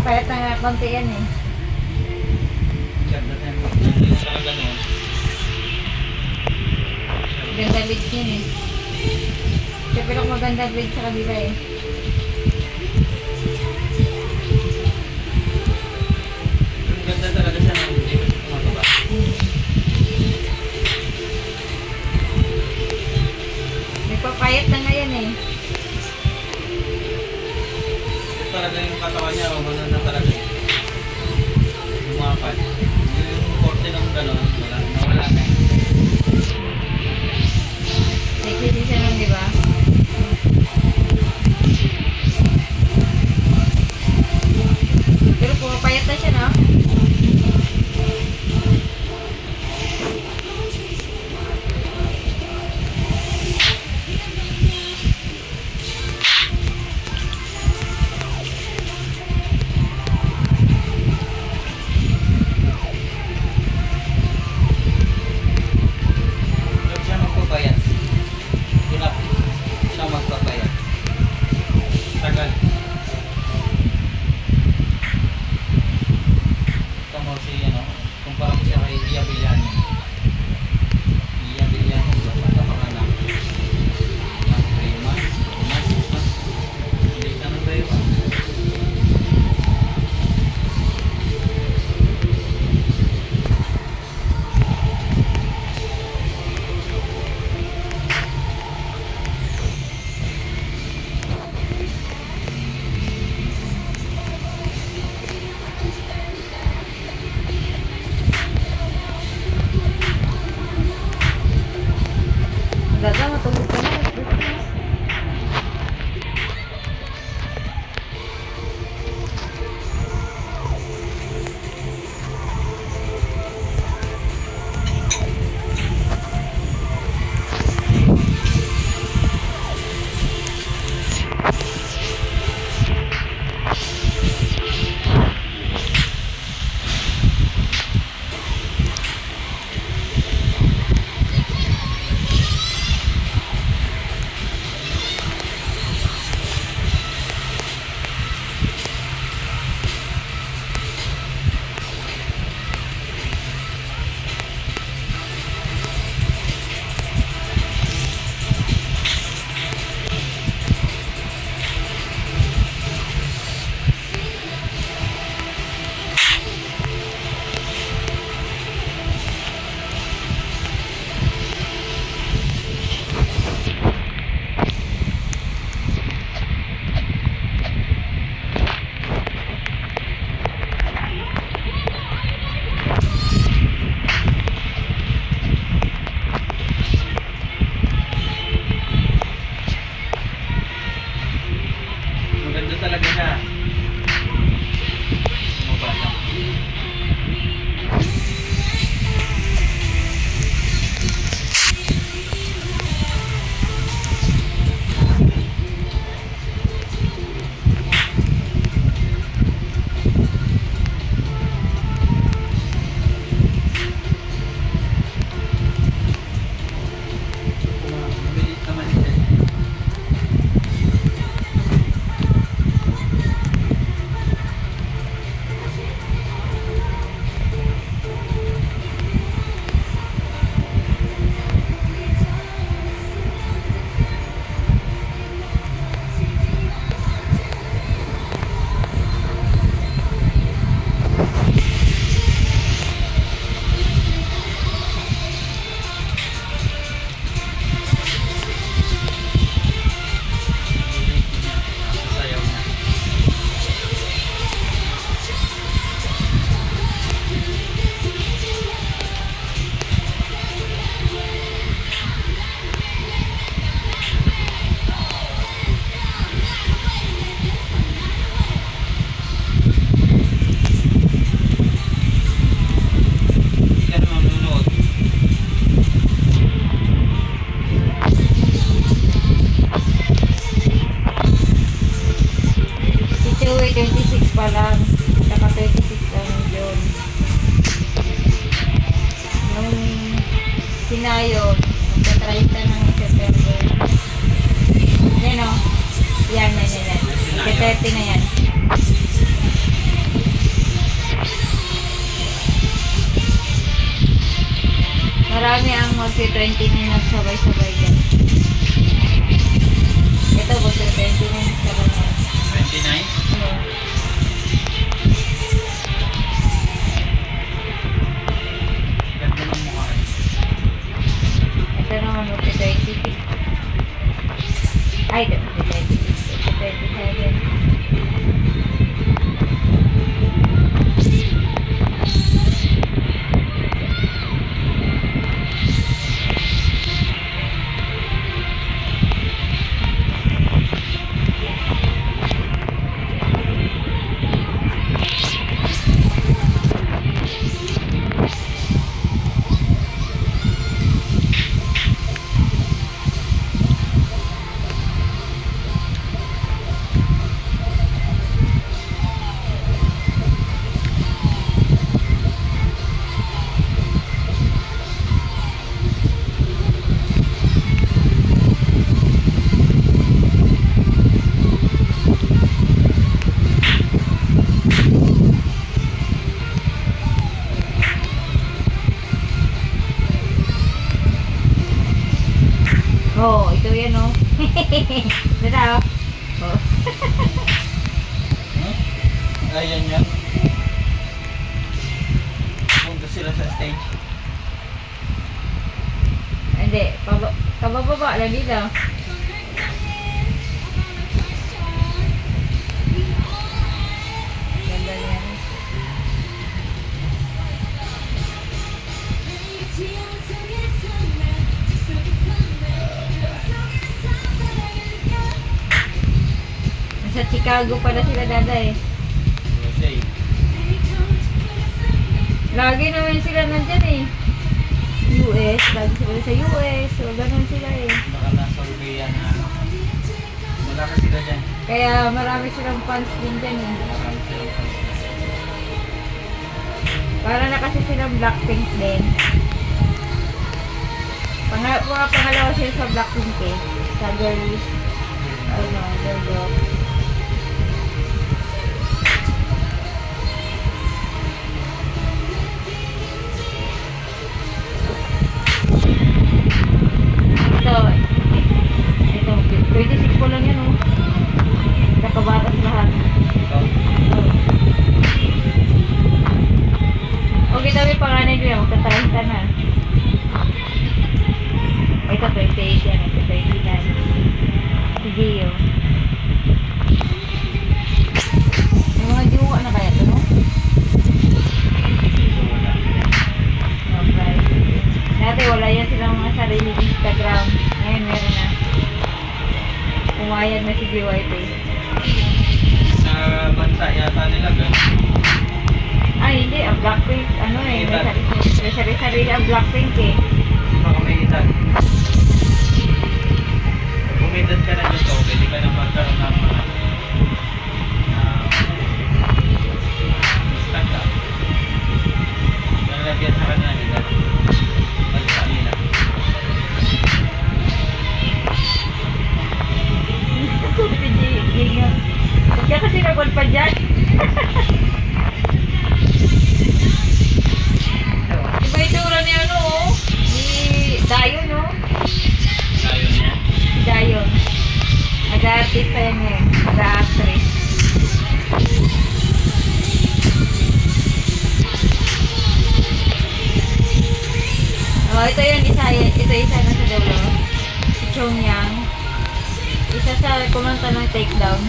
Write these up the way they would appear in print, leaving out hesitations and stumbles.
Payat na nga konti yan eh. Ganda leads yun eh. Pero maganda leads sa kabila eh. Ganda talaga siya ng hindi ko kumagawa. Nagpapayat na nga yan eh. Talaga yung katawan niya, umano na talaga lumapat. Yung korte ng gano'n, nawala na. Liquid siya nun, di ba? Pero pumapayat na siya, no? Huwag siya magpabayas. Tulap. 30 na yan. Marami ang magti-20 na nagsabay-sabay dyan. Ito, magti-20 na nagsabay na. 29? Oo. Ganda ng mukha. Ito naman magti-26. Ay, ito magti-26. Magti-27. Oh, ito yan oh. Dito oh. Ayan yan. Punta sila sa stage. Hindi, kabababa lang dito. Ganda niyan. Nasa Chicago pala sila dada eh. USA. Lagi naman sila nandyan eh. US, lagi sila sa US. So, ganun sila eh. Baka nasa Korea na ano. Wala ka sila dyan. Kaya marami silang fans din dyan eh. Marami silang fans. Para na kasi silang Blackpink din. Mga pangalawa sila sa Blackpink eh. Sa girls. Ano, girl group. Ito, 26 ko lang yan oh. Nakabatas lahat. Ito. Okay, dami panganay ko yan. Magtatalanta na. Ito, 28 yan. Ito, 29. Si Gio. May mga diwa na kaya ito, no? Okay. Dati wala yan silang mga sariling Instagram. Ngayon meron na. Pumayag na si JYP. Sa bansa yata nila gano'n. Ay, hindi. Ang Blackpink, ano eh. May sarili ang Blackpink eh. Baka may edad. Kung may edad ka na dito, pwede ka na magkaroon ng mga stand-up. Nalagyan sa kanila nila. Bansa nila. Huwag ka kasi nagwan pa dyan. Iba itura ni ano oh. Ni Dayon oh. Ayaw niya. Dayon. Nag-artist pa yan eh. Nag-actress. Oh, ito yun. Ito isa na sa dulo. Si Chong Yang. Isa sa kumanta ng Takedown.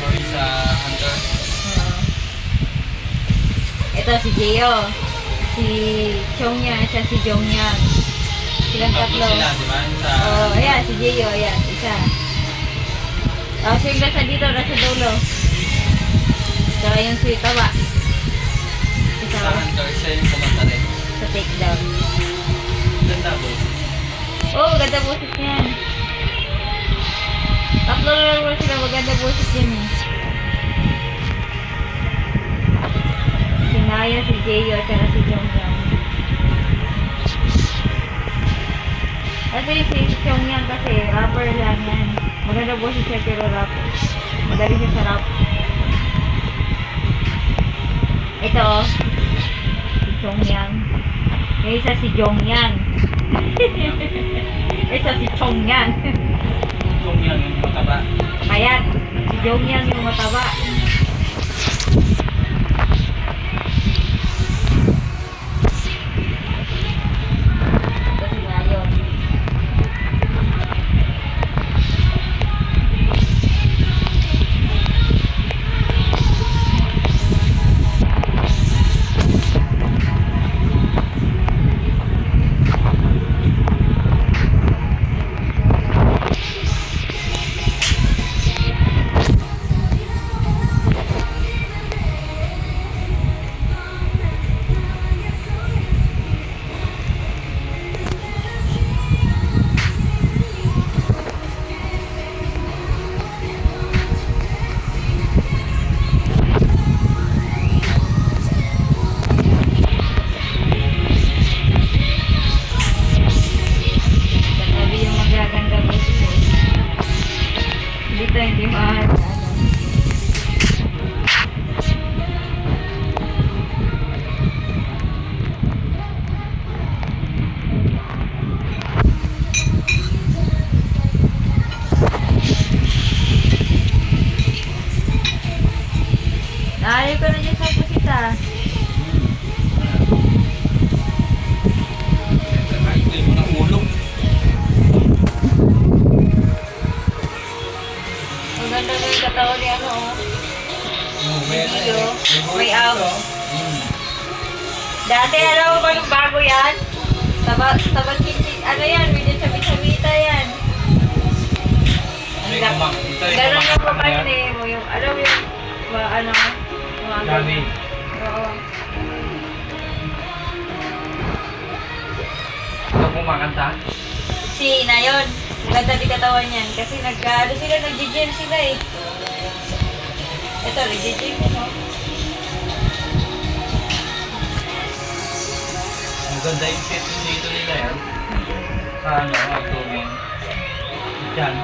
Sorry sa Hunter. Ito si Gio. Si Chong Yang. Siya si Jong Yang. Silang Tatlo tatlo. sila, di ba? Sa... Oh, ayan. Si Gio. Ayan. Isa. Tapos yung nasa dito. Nasa dulo. Saka yung si Taba. Isa Sa Hunter, siya yung kumanta rin. sa Takedown. Ganda po. Oh, ganda boses niyan. Tatlo na lang sila. Maganda boses yan eh. Si Naya, si Gio, at si Jong Yang. Kasi si Chong Yang kasi rapper lang yan. Maganda boses siya pero rapper. Madali siya sarap. Ito oh. Si Chongyang. Yung isa si Jongyang. Isa si Chongyang. Yung yan, yung mataba. Payat. Si Jongyang yung mataba. Ito si Ngayon. Sabi yung magaganda ko siya. Dito hindi mahal. Ayaw ko na dyan sa pusita. Ito yung mga ulo. Ang ganda na yung katawan ni ano oh. May Video. May abs. Hmm. Dati alam mo ba nung bago yan? Taba chinchin. Ano yan? Medyo sabi-sabita yan. Ito yung Ganun yung kumakanta na yan. kapatid mo yung, alam mo yung, ano, mga Dami. Oo. Ito kumakanta. Si Ina yun. Ganda di katawan yan. Kasi ano sila, nag-gym sila eh. Ito, nag-gym no? Ang ganda yung fit dito nila yan. Sa ano, abdomen. Diyan.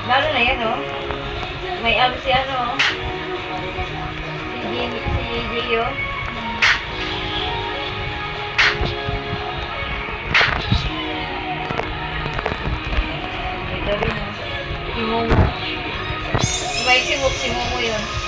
Lalo na yan oh. May abs si ano oh. Si Gio. Ito rin oh. Si Momo. May si Momo yun.